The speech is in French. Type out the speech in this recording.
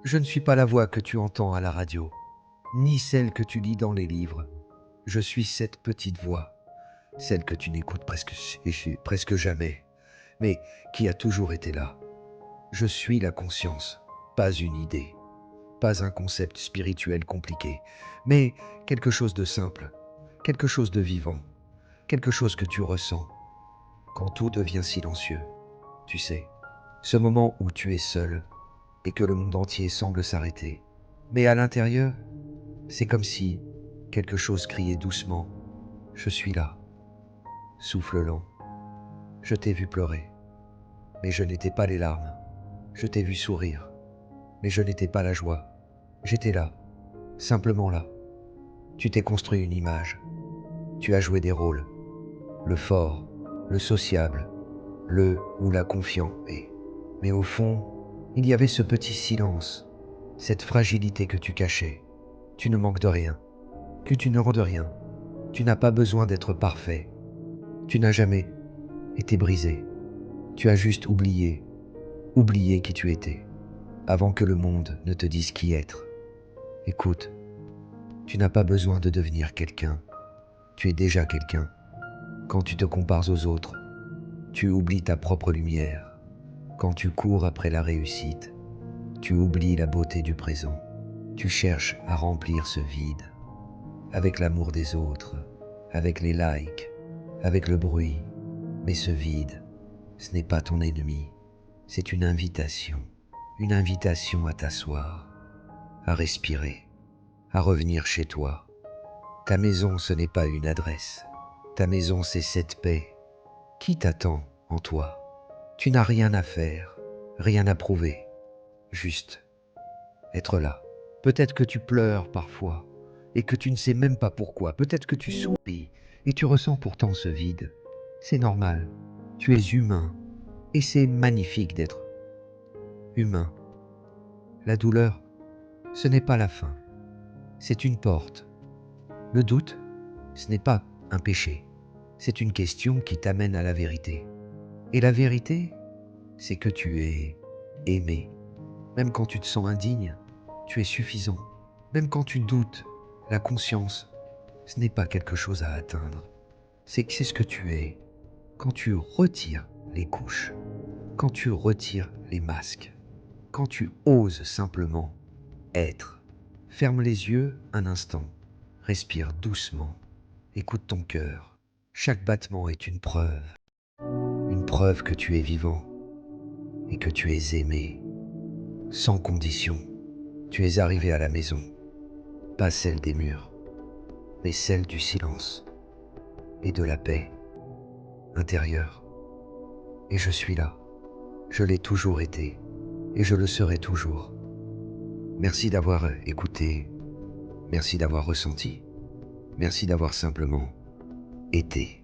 Je ne suis pas la voix que tu entends à la radio, ni celle que tu lis dans les livres. Je suis cette petite voix, celle que tu n'écoutes presque jamais, mais qui a toujours été là. Je suis la conscience, pas une idée, pas un concept spirituel compliqué, mais quelque chose de simple, quelque chose de vivant, quelque chose que tu ressens quand tout devient silencieux. Tu sais, ce moment où tu es seul et que le monde entier semble s'arrêter. Mais à l'intérieur, c'est comme si quelque chose criait doucement. Je suis là. Souffle lent. Je t'ai vu pleurer, mais je n'étais pas les larmes. Je t'ai vu sourire, mais je n'étais pas la joie. J'étais là, simplement là. Tu t'es construit une image. Tu as joué des rôles. Le fort, le sociable, le ou la confiant. Mais au fond, il y avait ce petit silence, cette fragilité que tu cachais. Tu ne manques de rien, que tu ne rends de rien. Tu n'as pas besoin d'être parfait. Tu n'as jamais été brisé. Tu as juste oublié qui tu étais, avant que le monde ne te dise qui être. Écoute, tu n'as pas besoin de devenir quelqu'un. Tu es déjà quelqu'un. Quand tu te compares aux autres, tu oublies ta propre lumière. Quand tu cours après la réussite, tu oublies la beauté du présent. Tu cherches à remplir ce vide avec l'amour des autres, avec les likes, avec le bruit. Mais ce vide, ce n'est pas ton ennemi, c'est une invitation à t'asseoir, à respirer, à revenir chez toi. Ta maison, ce n'est pas une adresse. Ta maison, c'est cette paix qui t'attend en toi. Tu n'as rien à faire, rien à prouver, juste être là. Peut-être que tu pleures parfois et que tu ne sais même pas pourquoi. Peut-être que tu souris et tu ressens pourtant ce vide. C'est normal. Tu es humain et c'est magnifique d'être humain. La douleur, ce n'est pas la fin. C'est une porte. Le doute, ce n'est pas un péché. C'est une question qui t'amène à la vérité. Et la vérité, c'est que tu es aimé. Même quand tu te sens indigne, tu es suffisant. Même quand tu doutes, la conscience, ce n'est pas quelque chose à atteindre. C'est ce que tu es. Quand tu retires les couches, quand tu retires les masques, quand tu oses simplement être. Ferme les yeux un instant. Respire doucement. Écoute ton cœur. Chaque battement est une preuve que tu es vivant et que tu es aimé, sans condition. Tu es arrivé à la maison, pas celle des murs, mais celle du silence et de la paix intérieure. Et je suis là. Je l'ai toujours été et je le serai toujours. Merci d'avoir écouté, merci d'avoir ressenti, merci d'avoir simplement été.